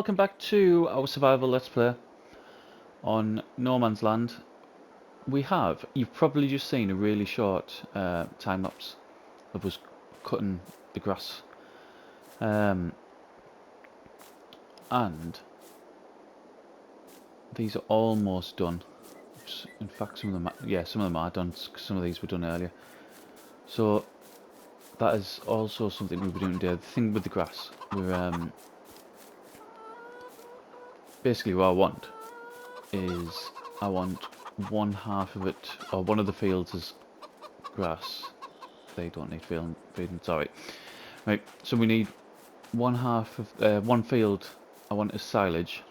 welcome back to our survival let's play on No Man's Land. You've probably just seen a really short time lapse of us cutting the grass, and these are almost done. In fact, some of them are done. Some of these were done earlier, so that is also something we'll be doing today. The thing with the grass, we're basically what I want one half of it, or one of the fields is grass. They don't need feeding, sorry. Right, so we need one half of, one field I want as silage,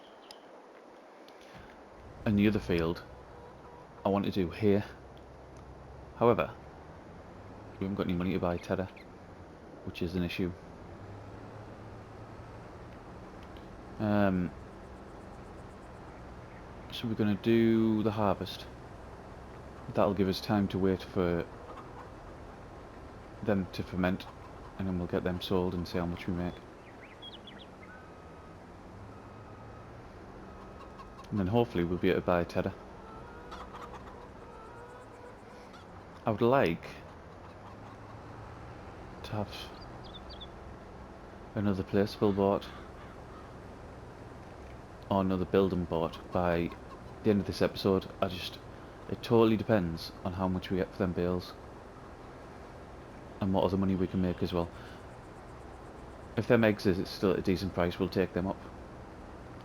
and the other field I want to do here. However, we haven't got any money to buy tether, which is an issue. So we're going to do the harvest. That'll give us time to wait for them to ferment, and then we'll get them sold and see how much we make. And then hopefully we'll be able to buy tether. I would like to have another place bought, or another building bought by the end of this episode. It totally depends on how much we get for them bales and what other money we can make as well. If them eggs is still at a decent price, we'll take them up.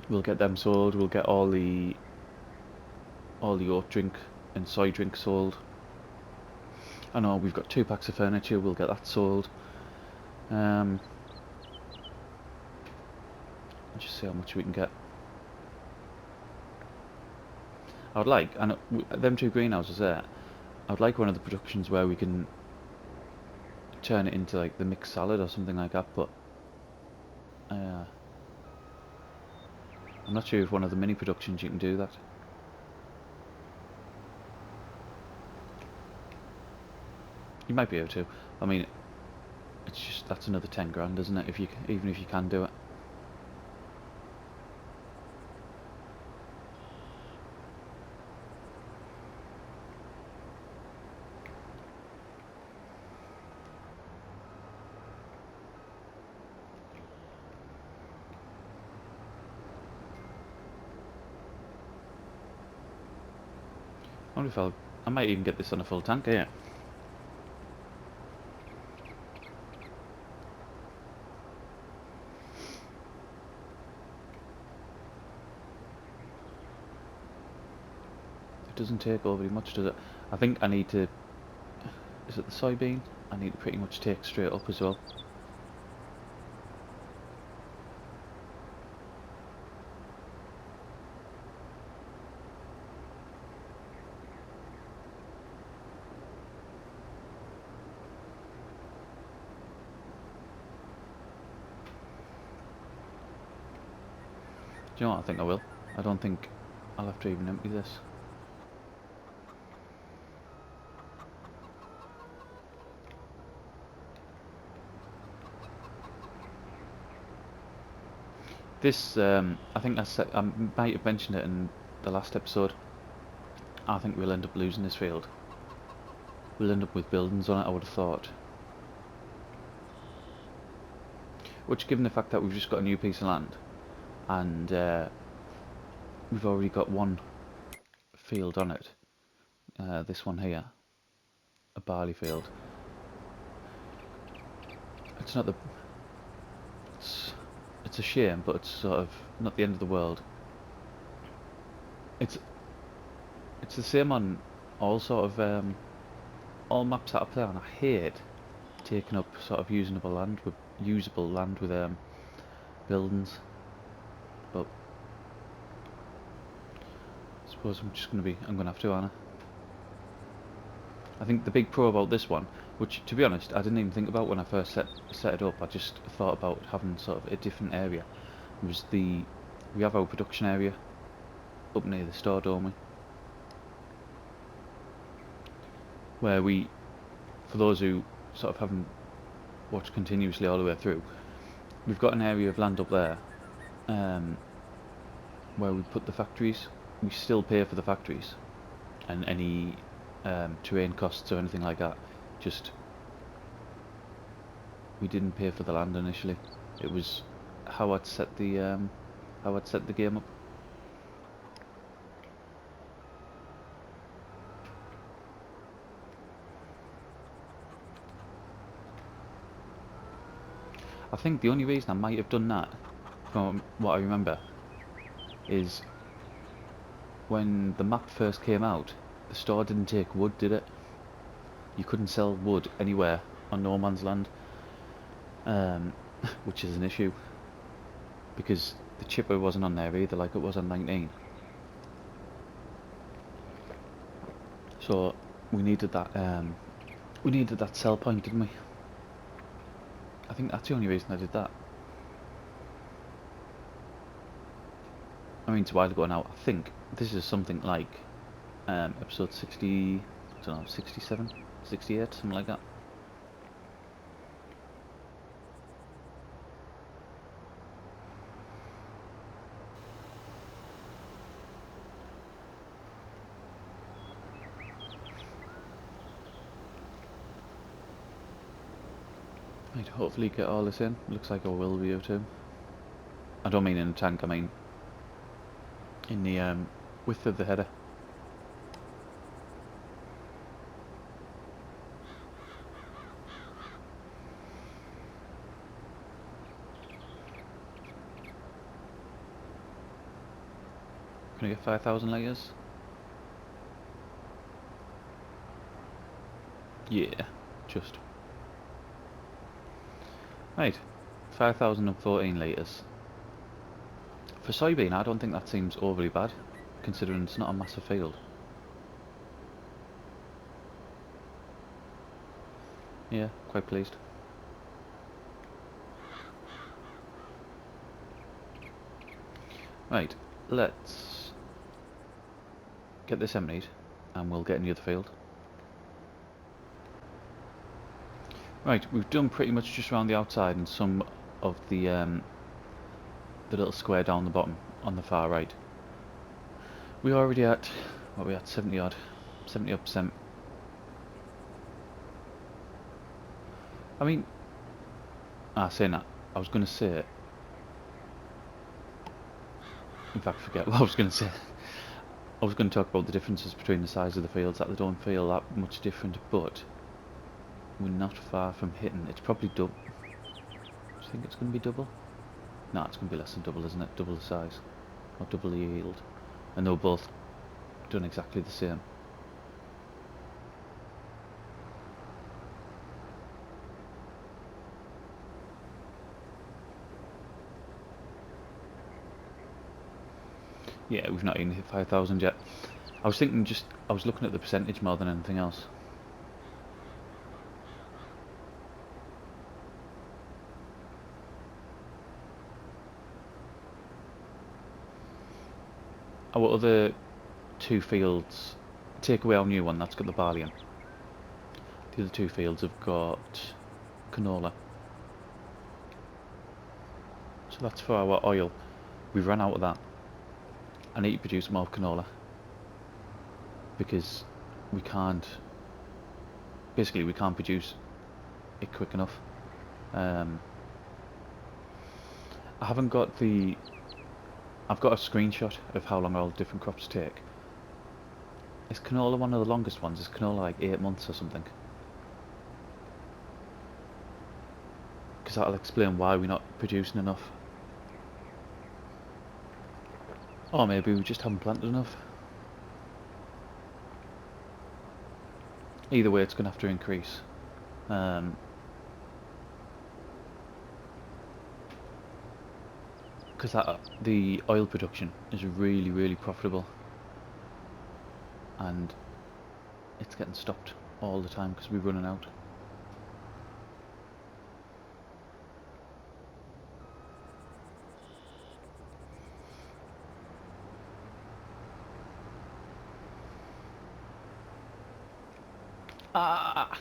We'll get them sold. We'll get all the oat drink and soy drink sold. I know we've got 2 packs of furniture. We'll get that sold. Just see how much we can get. I would like, and them 2 greenhouses there, I would like one of the productions where we can turn it into like the mixed salad or something like that, but I'm not sure if one of the mini productions you can do that. You might be able to. I mean, it's just, that's another 10 grand, isn't it? Even if you can do it. I wonder if I might even get this on a full tank here. It doesn't take overly much, does it? I think I need to... Is it the soybean? I need to pretty much take straight up as well. Do you know what? I think I will. I don't think I'll have to even empty this. This, I think I might have mentioned it in the last episode. I think we'll end up losing this field. We'll end up with buildings on it, I would have thought. Which, given the fact that we've just got a new piece of land, and we've already got one field on it, this one here, a barley field. It's not the... It's a shame, but it's sort of not the end of the world. It's the same on all sort of all maps that I play on. I hate taking up sort of usable land with buildings, but I suppose I'm gonna have to, aren't I think the big pro about this one, which to be honest I didn't even think about when I first set it up, I just thought about having sort of a different area, was we have our production area up near the store, don't we? Where for those who sort of haven't watched continuously all the way through, we've got an area of land up there um, where we put the factories, we still pay for the factories and any terrain costs or anything like that. Just we didn't pay for the land initially. It was how I'd set the game up. I think the only reason I might have done that, from what I remember, is when the map first came out, the store didn't take wood, did it? You couldn't sell wood anywhere on no man's land, which is an issue, because the chipper wasn't on there either, like it was on 19. So we needed that sell point, didn't we? I think that's the only reason I did that. I mean, it's a while ago now. I think this is something like episode 60, I don't know, 67, 68, something like that. Right, hopefully get all this in. Looks like I will be able to. I don't mean in the tank, I mean in the width of the header. Can I get 5,000 litres? Yeah, just. Right, 5,014 litres. For soybean, I don't think that seems overly bad, considering it's not a massive field. Yeah, quite pleased. Right, let's get this emptied and we'll get in the other field. Right, we've done pretty much just around the outside and some of the little square down the bottom on the far right. We're already at, what are we at, 70 odd percent. I mean, saying that, I was going to say, in fact forget what I was going to say. I was going to talk about the differences between the size of the fields, that they don't feel that much different, but we're not far from hitting. It's probably double. Do you think it's going to be double? No, it's going to be less than double, isn't it? Double the size, or double the yield, and they're both done exactly the same. Yeah, we've not even hit 5,000 yet. I was thinking I was looking at the percentage more than anything else. Our other two fields, take away our new one, that's got the barley in. The other two fields have got canola. So that's for our oil. We've run out of that. I need to produce more canola, because we can't, basically we can't produce it quick enough. I haven't got the, I've got a screenshot of how long all different crops take. Is canola one of the longest ones? Is canola like 8 months or something? Because that'll explain why we're not producing enough. Or maybe we just haven't planted enough. Either way, it's going to have to increase. Because the oil production is really, really profitable. And it's getting stopped all the time because we're running out. Ah!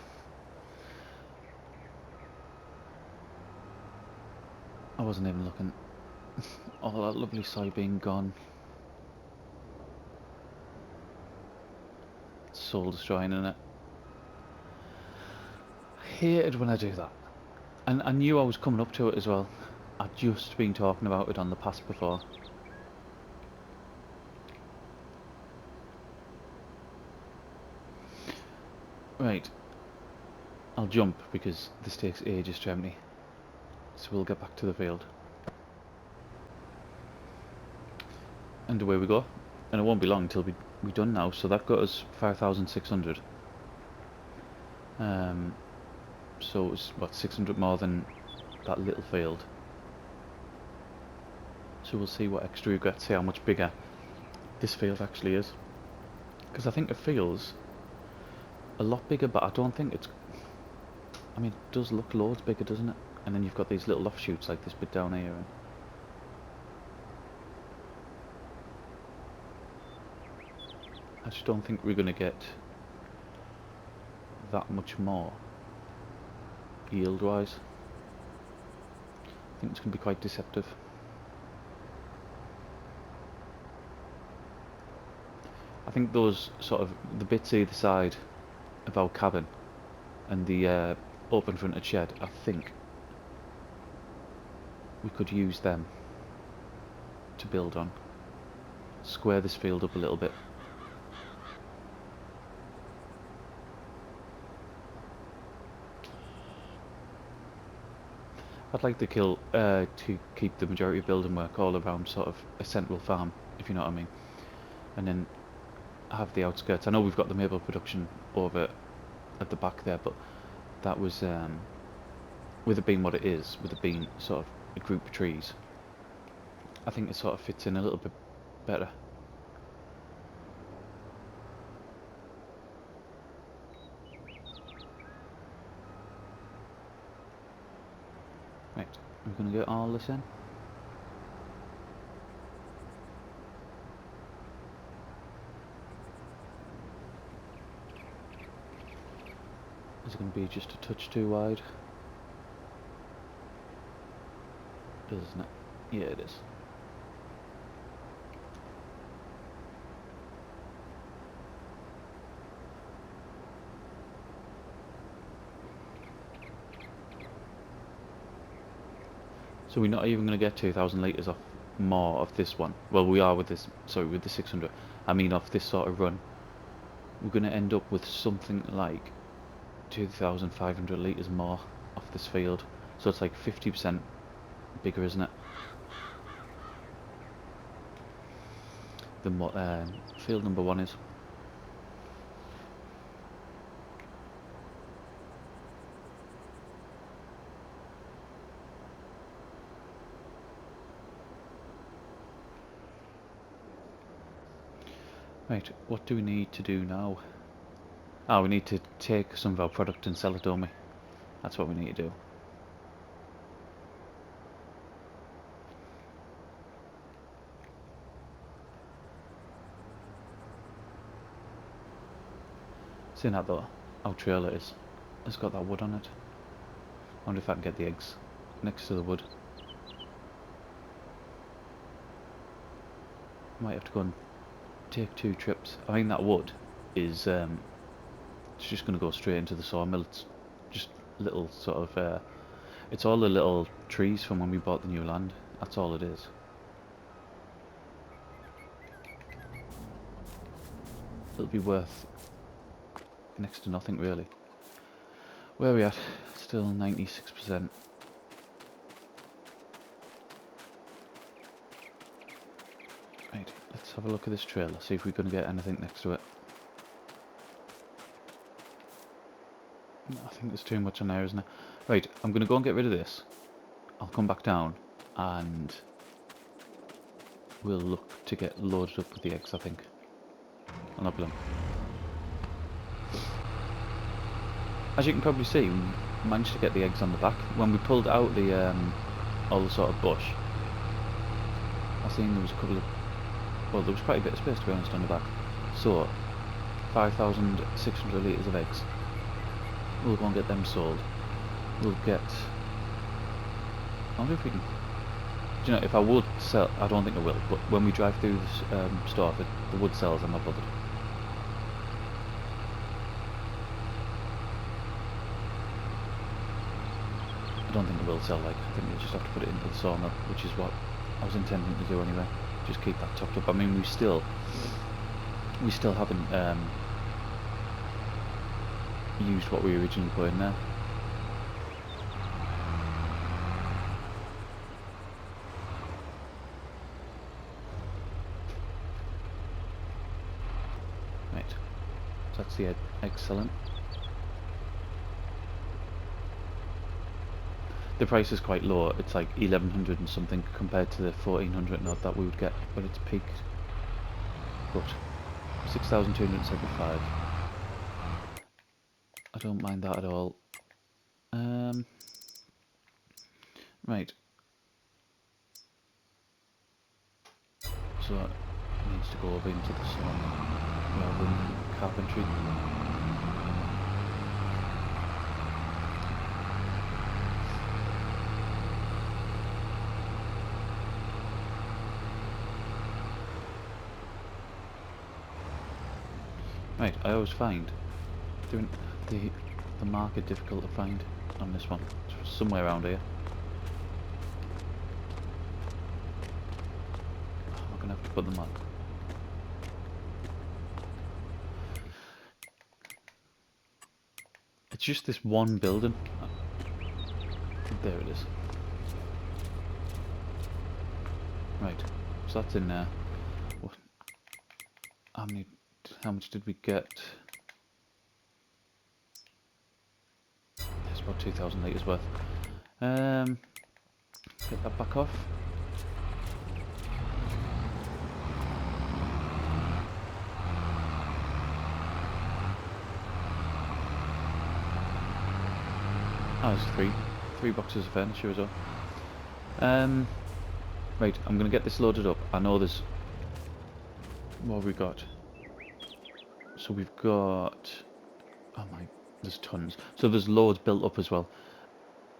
I wasn't even looking. All that lovely soybean gone. Soul destroying, innit? I hated when I do that. And I knew I was coming up to it as well. I'd just been talking about it on the past before. Right. I'll jump because this takes ages to empty. So we'll get back to the field. And away we go. And it won't be long until we're done now. So that got us 5,600. So it's what, 600 more than that little field. So we'll see what extra we get, see how much bigger this field actually is. Because I think it feels a lot bigger, but I don't think it's... I mean, it does look loads bigger, doesn't it? And then you've got these little offshoots like this bit down here. And I just don't think we're going to get that much more yield-wise. I think it's going to be quite deceptive. I think those sort of, the bits either side of our cabin and the open fronted shed, I think we could use them to build on. Square this field up a little bit. I'd like to keep the majority of building work all around sort of a central farm, if you know what I mean. And then have the outskirts. I know we've got the maple production over at the back there, but that was, with it being what it is, with it being sort of a group of trees, I think it sort of fits in a little bit better. Right, we're going to get all this in. Is it going to be just a touch too wide? Isn't it? Yeah, it is. So we're not even going to get 2,000 litres off more of this one. Well, we are with this, sorry, with the 600. I mean off this sort of run. We're going to end up with something like 2,500 litres more off this field. So it's like 50% bigger, isn't it? Than what field number 1 is. Right, what do we need to do now? Ah, we need to take some of our product and sell it, don't we? That's what we need to do. Seeing that though, our trailer has got that wood on it. I wonder if I can get the eggs next to the wood. Might have to go and take 2 trips. I mean, that wood is it's just going to go straight into the sawmill. It's just little sort of it's all the little trees from when we bought the new land. That's all it is. It'll be worth next to nothing really. Where are we at? Still 96%. Right, let's have a look at this trailer, see if we're going to get anything next to it. I think there's too much on there, isn't there? Right, I'm going to go and get rid of this. I'll come back down and we'll look to get loaded up with the eggs, I think. I'll have them. As you can probably see, we managed to get the eggs on the back. When we pulled out the all the sort of bush, I seen there was a couple of, well, there was quite a bit of space to be honest on the back. So 5,600 litres of eggs. We'll go and get them sold. We'll get, I wonder if we can Do you know, if I would sell, I don't think I will, but when we drive through this store, if the wood sells, I'm not bothered. I don't think it will sell, like, I think we'll just have to put it into the sawmill, which is what I was intending to do anyway. Just keep that topped up. I mean, we still haven't used what we originally put in there. Right, so that's the egg selling. The price is quite low. It's like 1100 and something compared to the 1400 and odd that we would get when it's peaked. But 6,275. I don't mind that at all. Right. So it needs to go over into the sawmill rather than carpentry. Right, I always find doing the market difficult to find on this one. It's somewhere around here. I'm gonna have to put them on. It's just this one building. There it is. Right, so that's in there. What? How much did we get? It's about 2,000 litres worth. Get that back off. Oh, there's three boxes of furniture as well. Right, I'm gonna get this loaded up. I know there's... What have we got? So we've got... Oh my... There's tons. So there's loads built up as well.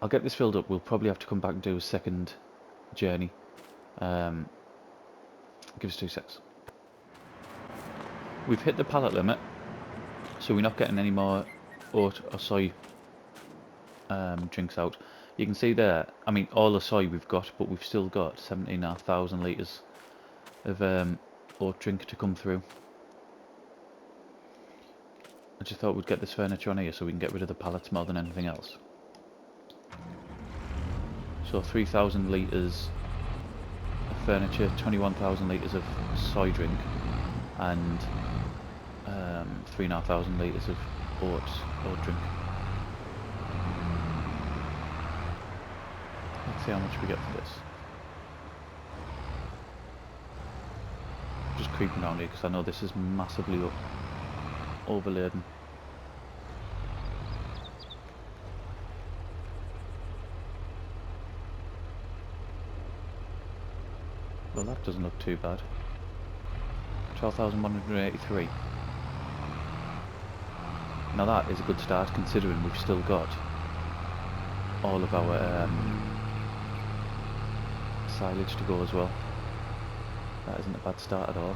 I'll get this filled up. We'll probably have to come back and do a second journey. Give us 2 secs. We've hit the pallet limit, so we're not getting any more oat or soy drinks out. You can see there, I mean, all the soy we've got, but we've still got 17,500 litres of oat drink to come through. I just thought we'd get this furniture on here so we can get rid of the pallets more than anything else. So 3,000 litres of furniture, 21,000 litres of soy drink, and 3,500 litres of oat drink. Let's see how much we get for this. Just creeping around here because I know this is massively overladen. Well, that doesn't look too bad. 12,183. Now that is a good start considering we've still got all of our silage to go as well. That isn't a bad start at all.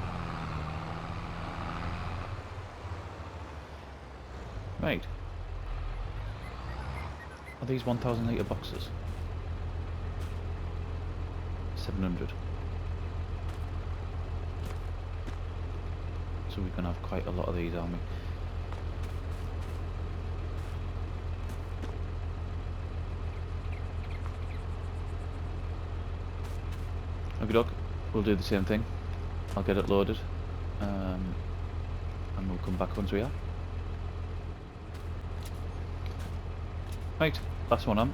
Right. Are these 1,000 litre boxes? 700. So we're going to have quite a lot of these, aren't we? Okay, doc. We'll do the same thing. I'll get it loaded, and we'll come back once we are. Right, last one on.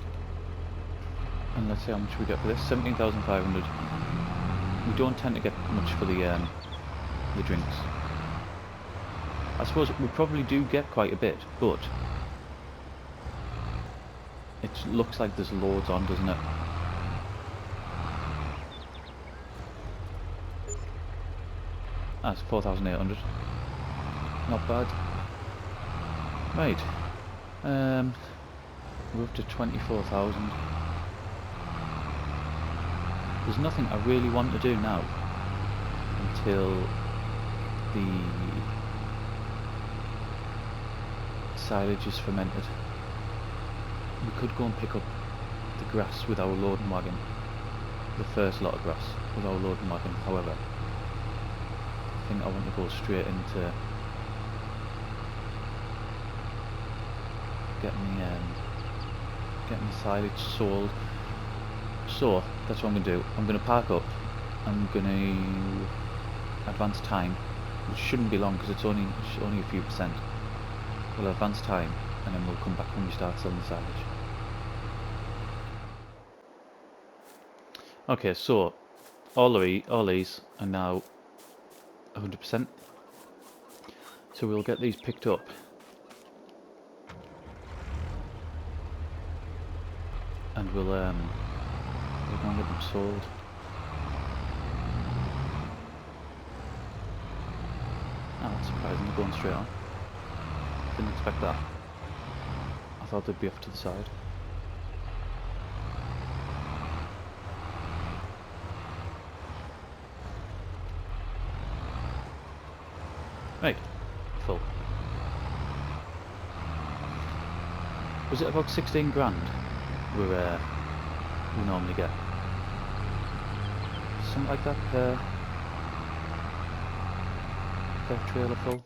And let's see how much we get for this. 17,500. We don't tend to get much for the drinks. I suppose we probably do get quite a bit, but it looks like there's loads on, doesn't it? That's 4,800. Not bad. Right. We're up to 24,000. There's nothing I really want to do now until the silage is fermented. We could go and pick up the grass with our loading wagon, the first lot of grass with our loading wagon. However, I think I want to go straight into getting the silage sold. So that's what I'm going to do. I'm going to park up. I'm going to advance time, which shouldn't be long because it's only a few percent. We'll advance time and then we'll come back when we start selling the silage. Okay, so all these are now 100%. So we'll get these picked up. And we'll go and get them sold. Oh, that's surprising, they're going straight on. Didn't expect that. I thought they'd be off to the side. Right, full. Was it about 16 grand we normally get? Something like that per trailer full.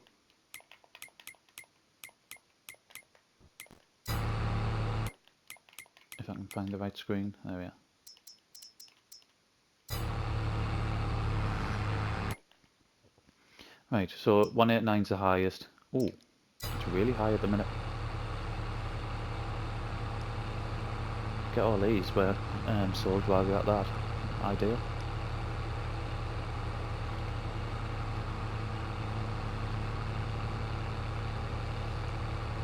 If I can find the right screen, there we are. Right, so 189 is the highest. Ooh, it's really high at the minute. Get all these were sold while we're at that. Ideal.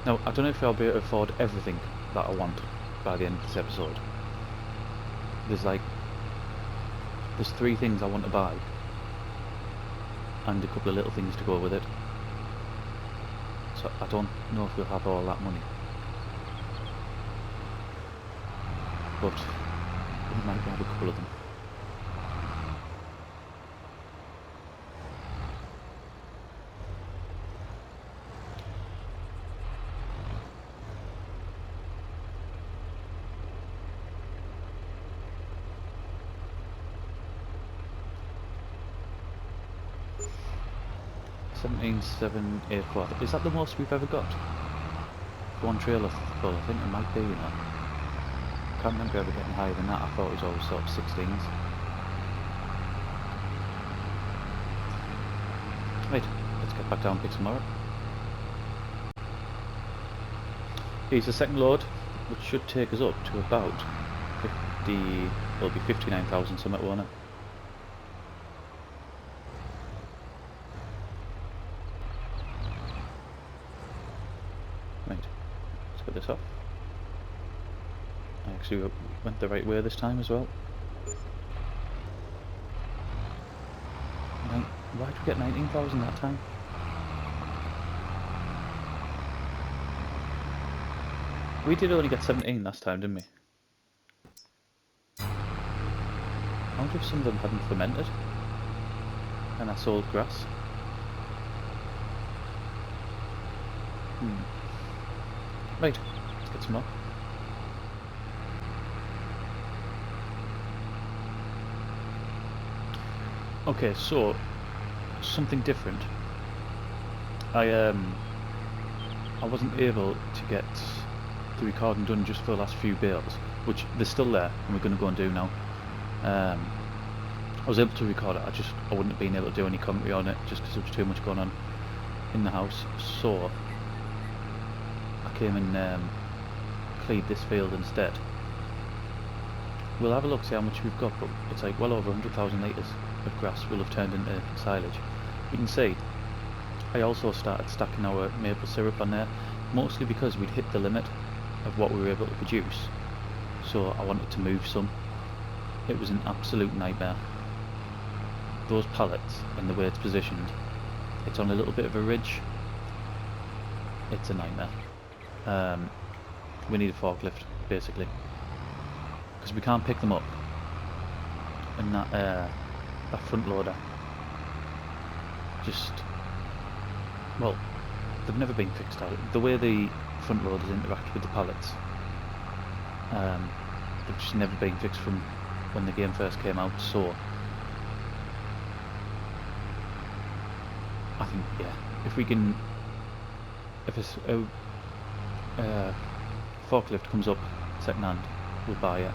Now, I don't know if I'll be able to afford everything that I want by the end of this episode. There's 3 things I want to buy and a couple of little things to go with it. So I don't know if we'll have all that money. But we might have a couple of them. $17,784. Is that the most we've ever got? One trailer full, I think it might be, you know. I can't remember ever getting higher than that. I thought it was always sort of 16s. Right, let's get back down and pick some more up. Here's the second load, which should take us up to about 50, it'll be 59,000 something, won't it? Right, let's get this off. I actually went the right way this time as well. Why did we get 19,000 that time? We did only get 17 last time, didn't we? I wonder if some of them hadn't fermented and I sold grass. Right, let's get some more. Okay, so something different. I wasn't able to get the recording done just for the last few bales, which they're still there and we're going to go and do now. I was able to record it, I wouldn't have been able to do any commentary on it just because there was too much going on in the house, so I came and cleared this field instead. We'll have a look, see how much we've got, but it's like well over 100,000 litres of grass will have turned into silage. You can see I also started stacking our maple syrup on there, mostly because we'd hit the limit of what we were able to produce, so I wanted to move some. It was an absolute nightmare. Those pallets and the way it's positioned, it's on a little bit of a ridge. It's a nightmare. We need a forklift basically, because we can't pick them up and that front loader just, well, they've never been fixed out. The way the front loaders interact with the pallets, they've just never been fixed from when the game first came out. So I think, yeah, if a forklift comes up second hand, we'll buy it.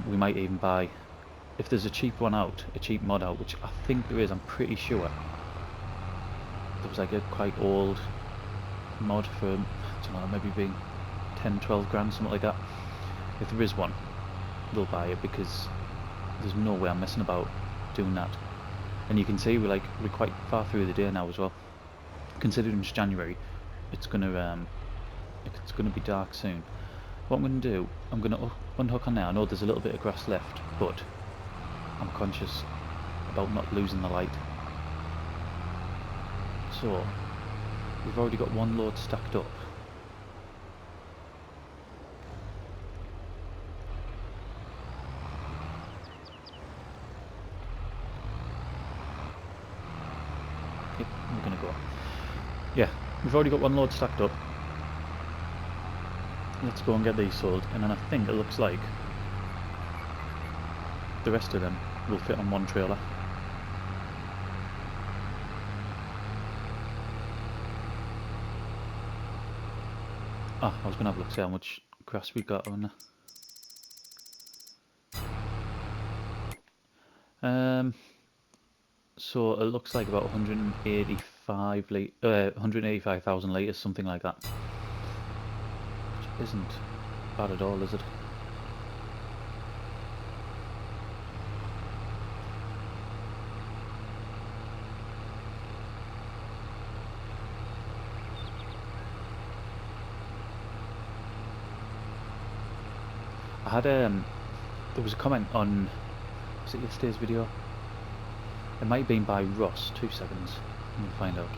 We might even buy, if there's a cheap one out, a cheap mod out, which I think there is, I'm pretty sure. There was like a quite old mod for, I don't know, maybe being 10-12 grand, something like that. If there is one, we'll buy it, because there's no way I'm messing about doing that. And you can see we're quite far through the day now as well. Considering it's January, it's gonna be dark soon. What I'm gonna do, I'm gonna unhook on there. I know there's a little bit of grass left, but I'm conscious about not losing the light. So we've already got one load stacked up. Yep, we're gonna go. Yeah, we've already got one load stacked up. Let's go and get these sold, and then I think it looks like the rest of them will fit on one trailer. Ah, I was going to have a look, see how much grass we got on there. So it looks like about 185,000 litres, something like that. Which isn't bad at all, is it? I had there was a comment on, was it yesterday's video? It might have been by Ross. 2 seconds. I'm gonna find out.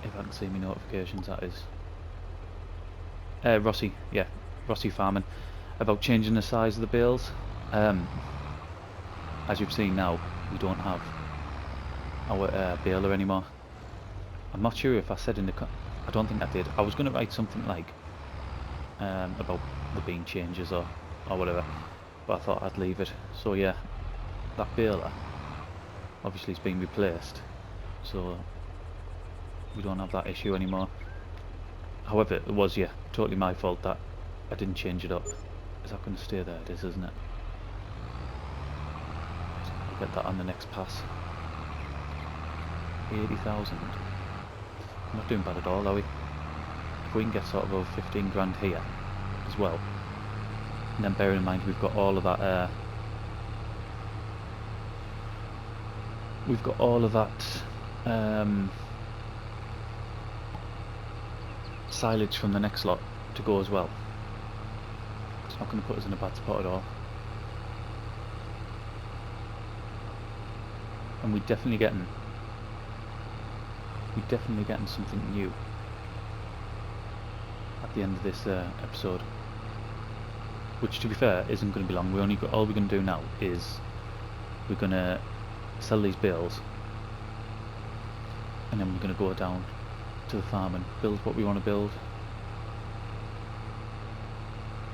If I can see my notifications, that is. Rossi, yeah, Rossi Farming, about changing the size of the bales. As you've seen now, we don't have our baler anymore. I'm not sure if I said in the I don't think I did. I was going to write something like about the bean changes or whatever, but I thought I'd leave it. So yeah, that baler obviously has been replaced, so we don't have that issue anymore. However, it was, yeah, totally my fault that I didn't change it up. Is that going to stay there? It is, isn't it? I'll get that on the next pass. 80,000. Not doing bad at all, are we? If we can get sort of over 15 grand here as well, and then bearing in mind we've got all of that silage from the next lot to go as well. It's not going to put us in a bad spot at all. And we're definitely getting something new at the end of this episode, which, to be fair, isn't going to be long. All we're going to do now is we're going to sell these bales, and then we're going to go down to the farm and build what we want to build.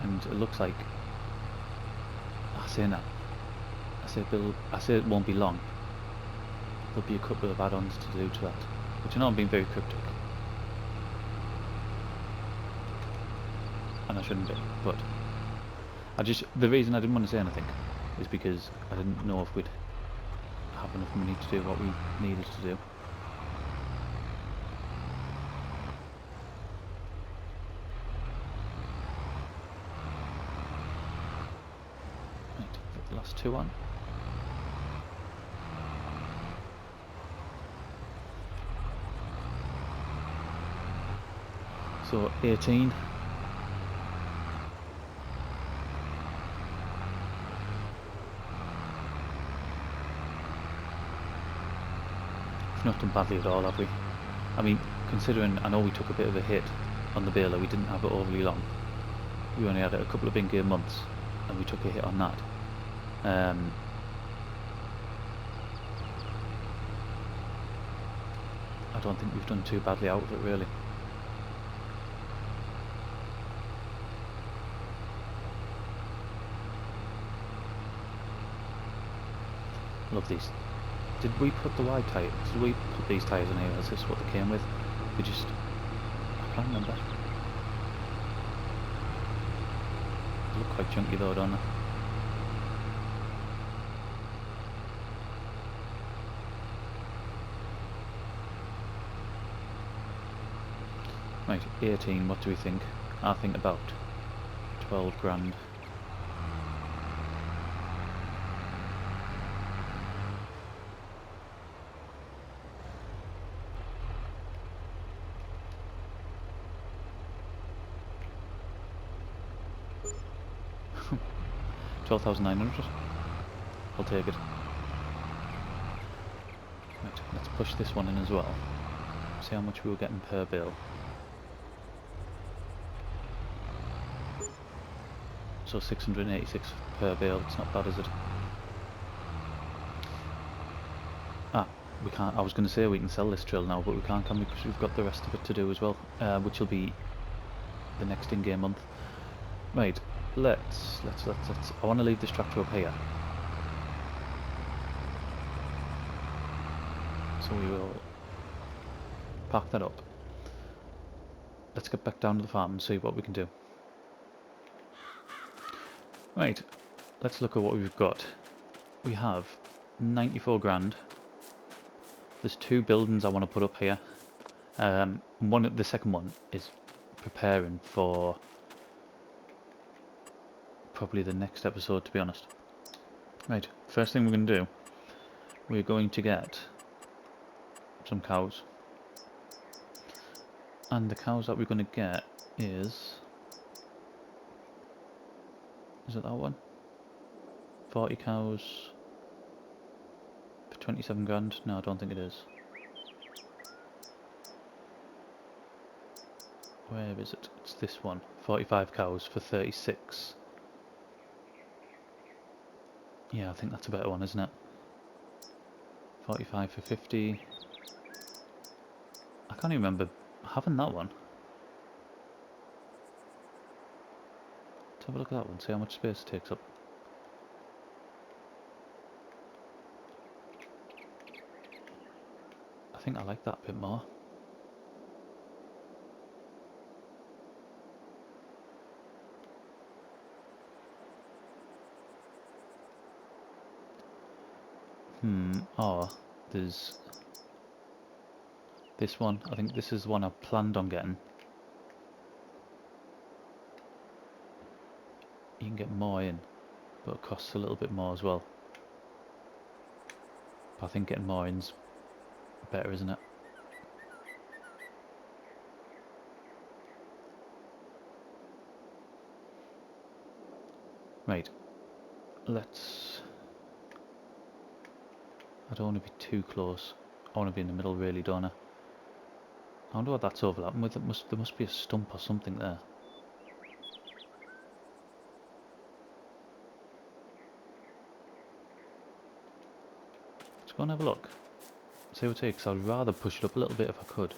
And it looks like, I say it won't be long. There'll be a couple of add-ons to do to that, which I know I'm being very cryptic, and I shouldn't be, but the reason I didn't want to say anything is because I didn't know if we'd have enough money to do what we needed to do. Right, put the last two on. So 18. We've not done badly at all, have we? I mean, considering I know we took a bit of a hit on the baler, we didn't have it overly long. We only had it a couple of in-game months, and we took a hit on that. I don't think we've done too badly out of it, really. Love these. Did we put the wide tyre? Did we put these tyres in here? Is this what they came with? We just... I can't remember. They look quite chunky though, don't they? Right, 18, what do we think? I think about 12 grand. $12,900. I'll take it. Right, let's push this one in as well. See how much we were getting per bale. So 686 per bale, it's not bad, is it? Ah, we can't, I was going to say we can sell this drill now, but we can't, can we? Because we've got the rest of it to do as well, which will be the next in-game month. Right, let's, I want to leave this tractor up here. So we will park that up. Let's get back down to the farm and see what we can do. Right, let's look at what we've got. We have 94 grand. There's 2 buildings I want to put up here. The second one is preparing for probably the next episode, to be honest. Right, first thing we're going to do, we're going to get some cows. And the cows that we're going to get is it that one? 40 cows for 27 grand? No, I don't think it is. Where is it? It's this one. 45 cows for 36. Yeah, I think that's a better one, isn't it? 45 for 50. I can't even remember having that one. Let's have a look at that one, see how much space it takes up. I think I like that a bit more. Oh, there's this one. I think this is the one I planned on getting. You can get more in, but it costs a little bit more as well. But I think getting more in's better, isn't it? Right, let's... I don't want to be too close. I want to be in the middle, really, don't I? I wonder what that's overlapping with. There must be a stump or something there. Let's go and have a look. See what it takes. I'd rather push it up a little bit if I could.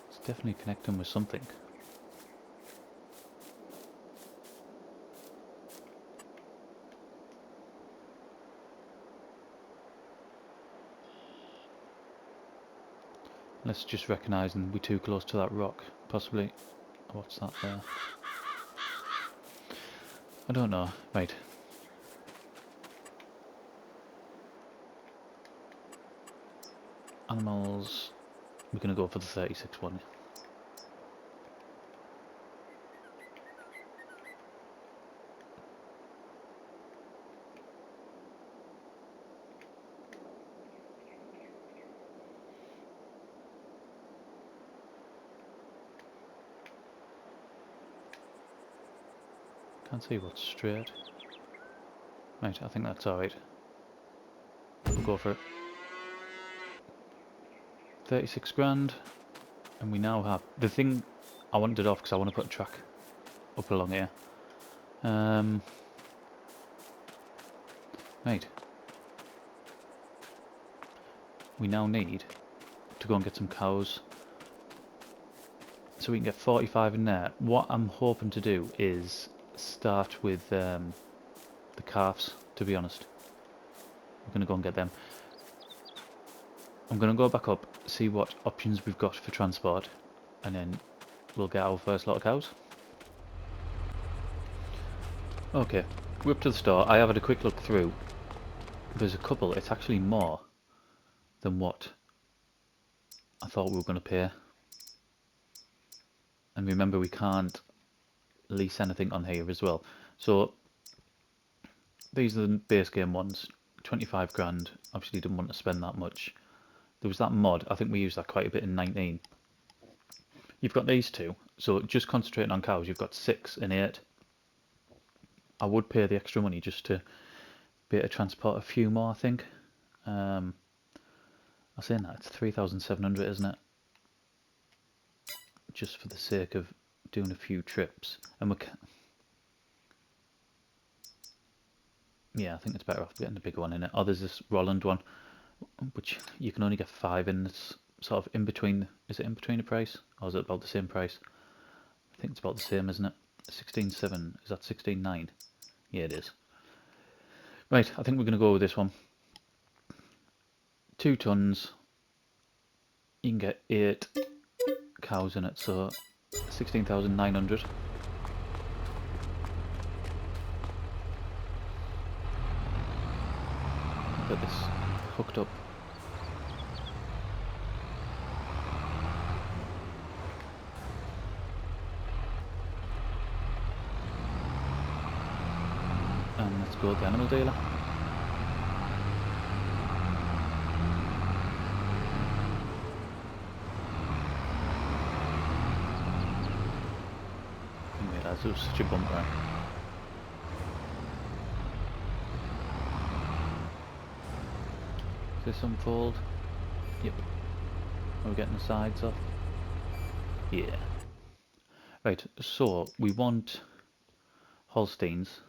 It's definitely connecting with something. Let's just recognising we're too close to that rock, possibly. What's that there? I don't know. Right. Animals. We're going to go for the 36 one. Can't see what's straight. Right, I think that's alright. go for it. 36 grand, and we now have the thing. I wanted it off because I want to put a track up along here. Right. We now need to go and get some cows, so we can get 45 in there. What I'm hoping to do is start with the calves, to be honest. I'm going to go and get them. I'm going to go back up, see what options we've got for transport, and then we'll get our first lot of cows. Okay, we're up to the store. I have had a quick look through. There's a couple. It's actually more than what I thought we were going to pay. And remember, we can't lease anything on here as well. So these are the base game ones. 25 grand. Obviously didn't want to spend that much. There was that mod. I think we used that quite a bit in 19. You've got these two. So just concentrating on cows, you've got 6 and 8. I would pay the extra money just to be able to transport a few more, I think. I was saying that, it's 3,700, isn't it? Just for the sake of doing a few trips. And we can... Yeah, I think it's better off getting the bigger one in it. Oh, there's this Roland one, which you can only get 5 in. It's sort of in between. Is it in between the price? Or is it about the same price? I think it's about the same, isn't it? 16.7. Is that 16.9? Yeah, it is. Right, I think we're going to go with this one. 2 tons. You can get 8 cows in it, so 16,900. Get this hooked up. And let's go with the animal dealer. It was such a bumper. Is this unfold? Yep. Are we getting the sides off? Yeah. Right, so we want Holsteins.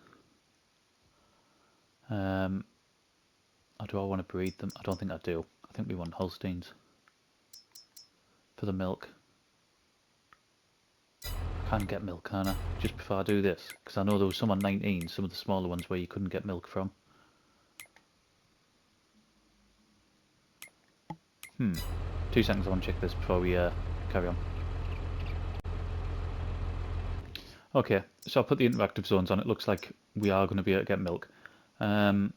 Or do I want to breed them? I don't think I do. I think we want Holsteins for the milk. Can't get milk, can I? Just before I do this, because I know there was some on 19, some of the smaller ones where you couldn't get milk from. 2 seconds, I want to check this before we carry on. Okay, so I put the interactive zones on. It looks like we are going to be able to get milk. And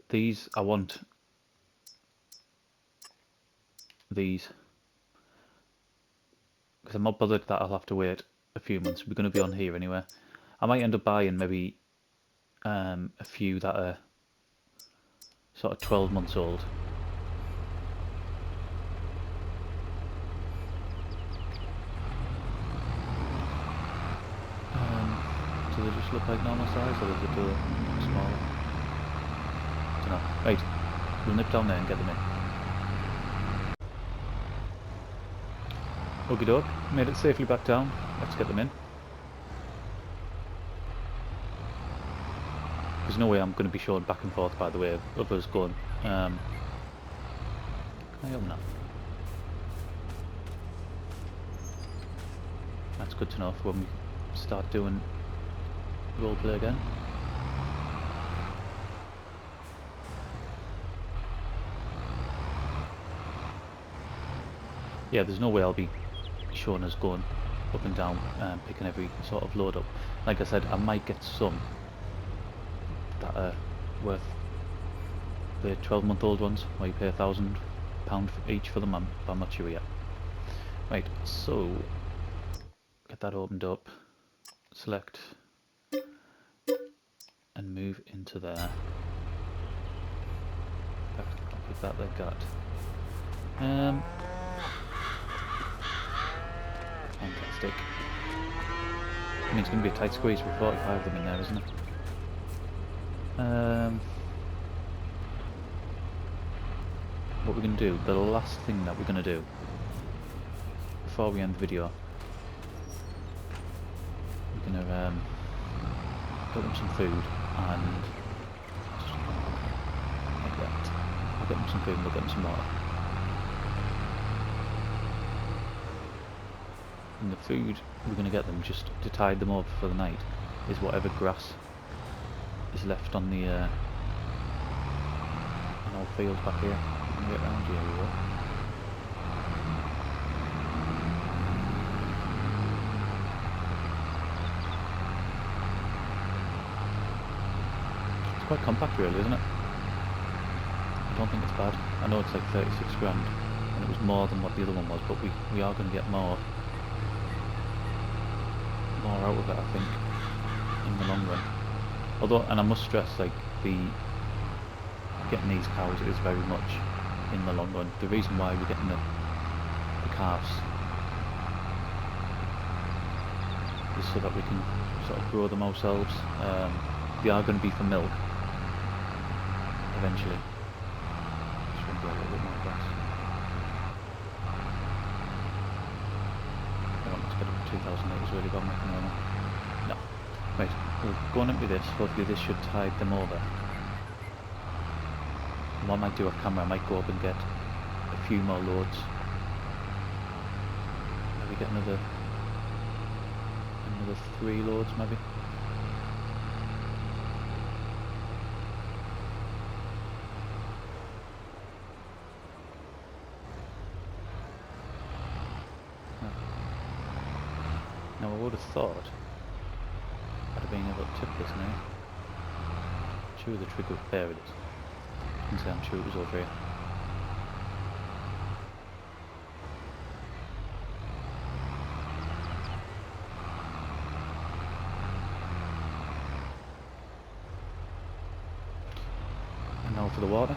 these, I want these. Because I'm not bothered that I'll have to wait a few months. We're going to be on here anyway. I might end up buying maybe a few that are sort of 12 months old. Do they just look like normal size, or does it do smaller? I don't know. Right, we'll nip down there and get them in. Okie doke, made it safely back down. Let's get them in. There's no way I'm going to be shown back and forth, by the way, of us going. Can I open that? That's good to know for when we start doing roleplay again. Yeah, there's no way I'll be showing us going up and down, picking every sort of load up. Like I said, I might get some that are worth the 12-month-old ones, where you pay £1,000 each for them. I'm not sure yet. Right, so get that opened up, select, and move into there. With that they've got. Fantastic. I mean, it's going to be a tight squeeze with 45 of them in there, isn't it? what we're going to do, the last thing that we're going to do before we end the video, we're going to get them some food and just like that. We'll get them some food and we'll get them some water. And the food we're going to get them, just to tide them over for the night, is whatever grass is left on the an old field back here. We can get around here, we will. It's quite compact really, isn't it? I don't think it's bad. I know it's like 36 grand and it was more than what the other one was, but we are going to get more out of it, I think, in the long run. Although, and I must stress, like, getting these cows is very much in the long run. The reason why we're getting the calves is so that we can sort of grow them ourselves. They are going to be for milk eventually. Just going to grow a little bit more grass. I want to get up to 2,000 litres really, but I'm not going to. No. Right, we'll go on into this. Hopefully this should tide them over. And what I might do off camera, I might go up and get a few more loads. Maybe get another 3 loads maybe. Now I would have thought I'd have been able to tip this now. Sure the trigger, there it is. You can see I'm sure it was over here. And now for the water.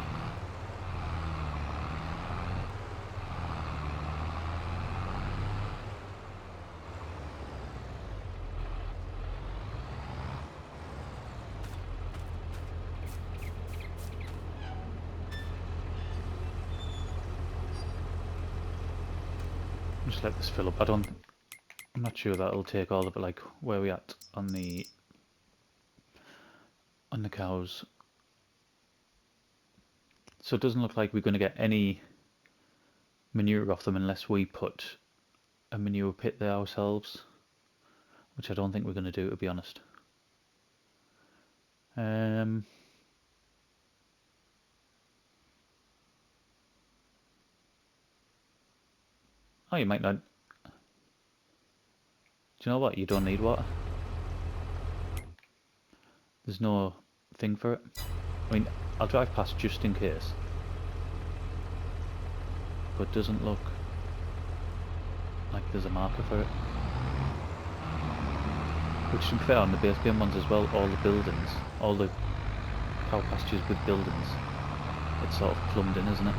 Just let this fill up. I'm not sure that'll take all of it. Like, where we at on the cows. So it doesn't look like we're going to get any manure off them unless we put a manure pit there ourselves, which I don't think we're going to do, to be honest. Oh, you might not. Do you know what? You don't need water. There's no thing for it. I mean, I'll drive past just in case. But it doesn't look like there's a marker for it. Which, to be fair, on the base game ones as well, all the buildings, all the cow pastures with buildings, it's sort of plumbed in, isn't it?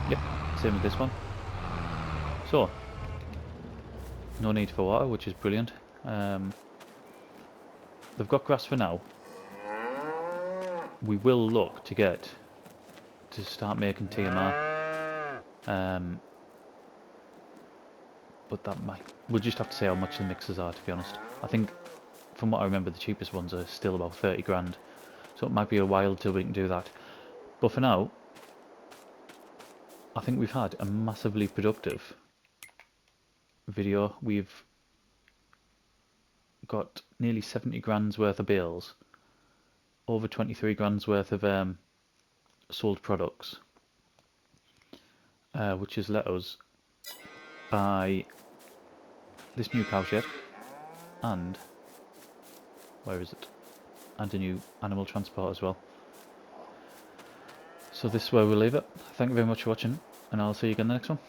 Yep, same with this one. So, no need for water, which is brilliant. They've got grass for now. We will look to start making TMR. But we'll just have to see how much the mixers are, to be honest. I think, from what I remember, the cheapest ones are still about 30 grand. So it might be a while till we can do that. But for now, I think we've had a massively productive video. We've got nearly 70 grand's worth of bales, over 23 grand's worth of sold products, which has let us buy this new cow shed and where is it? And a new animal transport as well. So this is where we'll leave it. Thank you very much for watching, and I'll see you again in the next one.